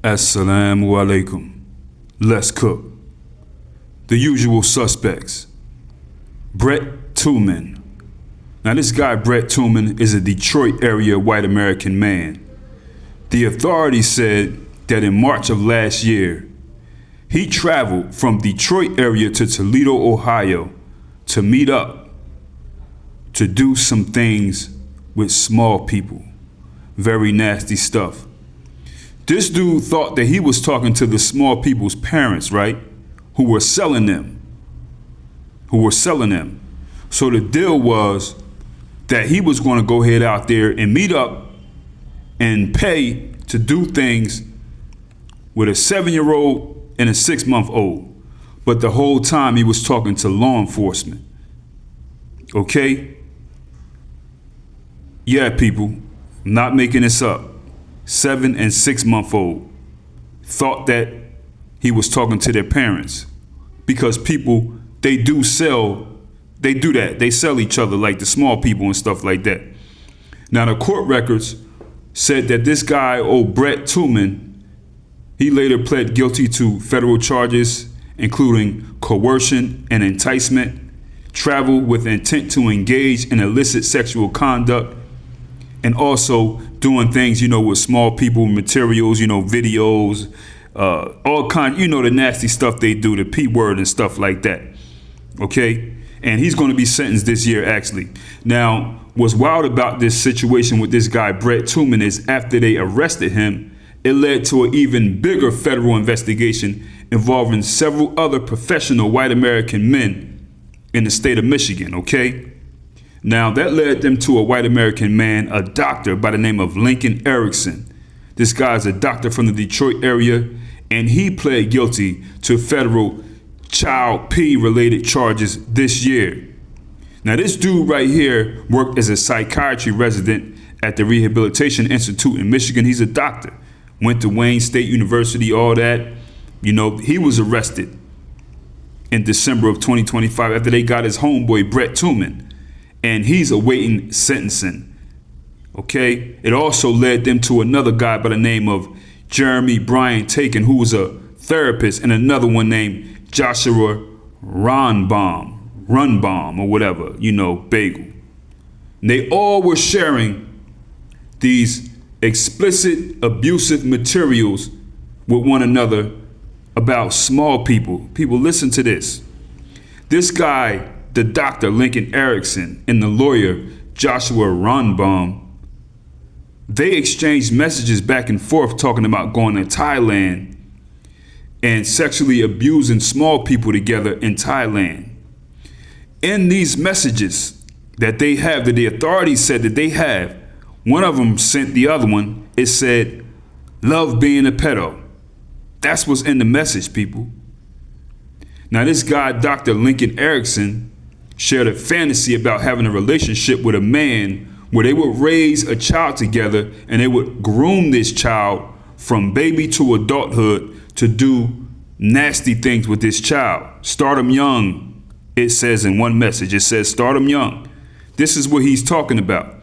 Assalamu alaikum. Let's cook. The usual suspects. Brett Tooman. Now this guy, Brett Tooman, is a Detroit area white American man. The authorities said that in March of last year, he traveled from Detroit area to Toledo, Ohio to meet up to do some things with small people. Very nasty stuff. This dude thought that he was talking to the small people's parents, right? Who were selling them. So the deal was that he was going to go ahead out there and meet up and pay to do things with a 7-year-old and a 6-month-old. But the whole time he was talking to law enforcement. Okay? Yeah, people, I'm not making this up. 7 and 6-month-old thought that he was talking to their parents, because people, they do that. They sell each other, like the small people and stuff like that. Now the court records said that this guy, Brett Tooman, he later pled guilty to federal charges, including coercion and enticement, travel with intent to engage in illicit sexual conduct, and also doing things, with small people, materials, videos, all kinds, the nasty stuff they do, the P word and stuff like that. Okay? And he's going to be sentenced this year, actually. Now, what's wild about this situation with this guy, Brett Tooman, is after they arrested him, it led to an even bigger federal investigation involving several other professional white American men in the state of Michigan, okay? Now, that led them to a white American man, a doctor by the name of Lincoln Erickson. This guy's a doctor from the Detroit area, and he pled guilty to federal child P related charges this year. Now, this dude right here worked as a psychiatry resident at the Rehabilitation Institute in Michigan. He's a doctor, went to Wayne State University, all that. He was arrested in December of 2025 after they got his homeboy, Brett Tooman. And he's awaiting sentencing. Okay? It also led them to another guy by the name of Jeremy Bryan Taken, who was a therapist, and another one named Joshua Runbaum or whatever, Bagel. And they all were sharing these explicit, abusive materials with one another about small people. People, listen to this. This guy, the doctor, Lincoln Erickson, and the lawyer, Joshua Runbaum, they exchanged messages back and forth talking about going to Thailand and sexually abusing small people together in Thailand. In these messages that they have, that the authorities said that they have, one of them sent the other one, it said, "Love being a pedo." That's what's in the message, people. Now this guy, Dr. Lincoln Erickson, shared a fantasy about having a relationship with a man where they would raise a child together and they would groom this child from baby to adulthood to do nasty things with this child. Start them young, it says in one message. It says, start them young. This is what he's talking about.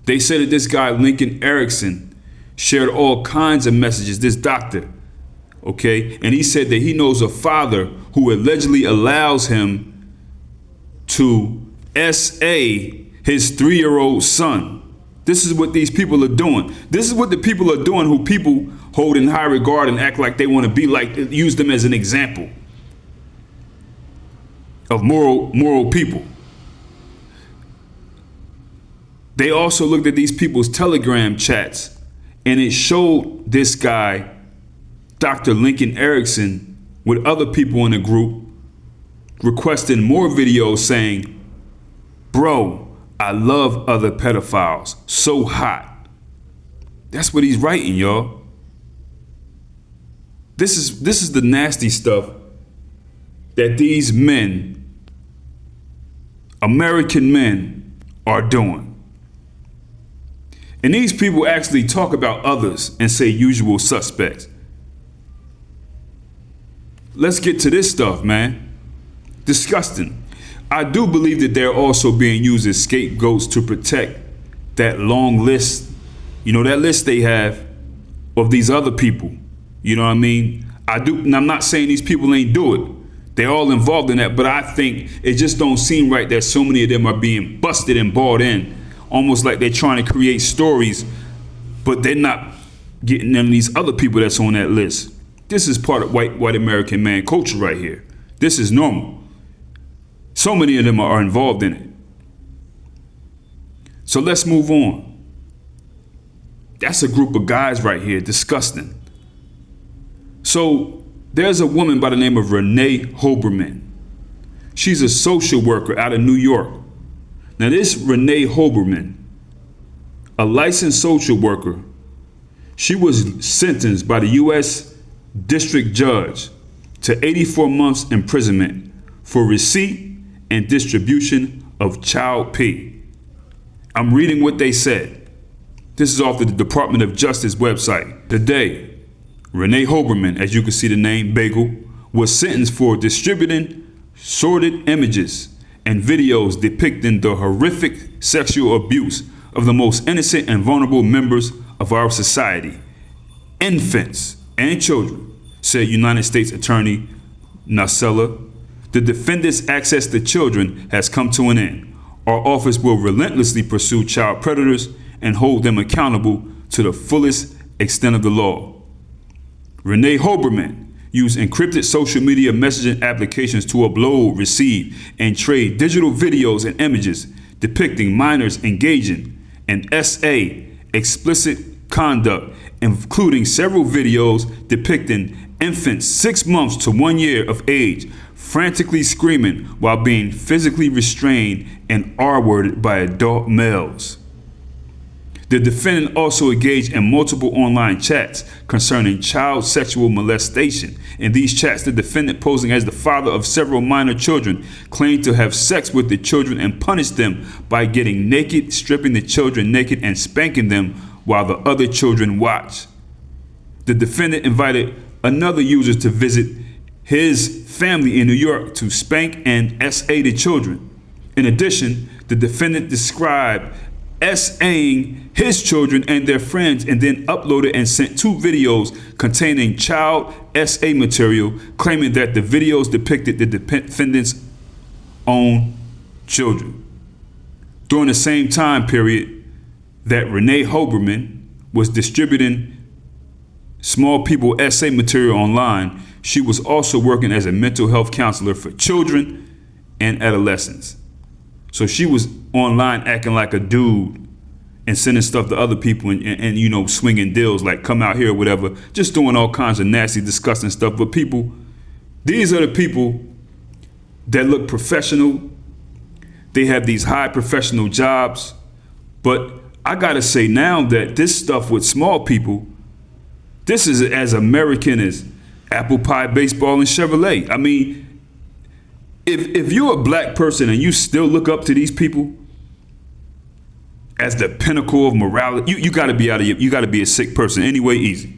They said that this guy, Lincoln Erickson, shared all kinds of messages, this doctor, okay? And he said that he knows a father who allegedly allows him to SA his 3-year-old son. This is what these people are doing. This is what the people are doing who people hold in high regard and act like they want to be like, use them as an example of moral people. They also looked at these people's Telegram chats, and it showed this guy, Dr. Lincoln Erickson, with other people in the group, requesting more videos saying, "Bro, I love other pedophiles. So hot." That's what he's writing, y'all. This is the nasty stuff that these men, American men, are doing. And these people actually talk about others and say usual suspects. Let's get to this stuff, man. Disgusting. I do believe that they're also being used as scapegoats to protect that long list. That list they have of these other people. You know what I mean? And I'm not saying these people ain't do it. They're all involved in that, but I think it just don't seem right that so many of them are being busted and bought in, almost like they're trying to create stories, but they're not getting them these other people that's on that list. This is part of white American man culture right here. This is normal. So many of them are involved in it. So let's move on. That's a group of guys right here, disgusting. So there's a woman by the name of Renee Hoberman. She's a social worker out of New York. Now this Renee Hoberman, a licensed social worker, she was sentenced by the U.S. District Judge to 84 months imprisonment for receipt and distribution of child pay. I'm reading what they said. This is off the Department of Justice website. Today, Renee Hoberman, as you can see the name, Bagel, was sentenced for distributing sordid images and videos depicting the horrific sexual abuse of the most innocent and vulnerable members of our society, infants and children, said United States Attorney Nacella. The defendant's access to children has come to an end. Our office will relentlessly pursue child predators and hold them accountable to the fullest extent of the law. Renee Hoberman used encrypted social media messaging applications to upload, receive, and trade digital videos and images depicting minors engaging in SA explicit conduct, including several videos depicting infants 6 months to 1 year of age frantically screaming while being physically restrained and R-worded by adult males. The defendant also engaged in multiple online chats concerning child sexual molestation. In these chats, the defendant, posing as the father of several minor children, claimed to have sex with the children and punished them by getting naked, stripping the children naked, and spanking them while the other children watched. The defendant invited another user to visit his family in New York to spank and SA the children. In addition, the defendant described SAing his children and their friends and then uploaded and sent 2 videos containing child SA material, claiming that the videos depicted the defendant's own children. During the same time period that Renee Hoberman was distributing small people SA material online, she was also working as a mental health counselor for children and adolescents. So she was online acting like a dude and sending stuff to other people and you know, swinging deals like come out here or whatever, just doing all kinds of nasty, disgusting stuff. But people, these are the people that look professional. They have these high professional jobs. But I gotta say now that this stuff with small people, this is as American as apple pie, baseball, and Chevrolet. I mean, if you're a black person and you still look up to these people as the pinnacle of morality, you gotta be you gotta be a sick person anyway, easy.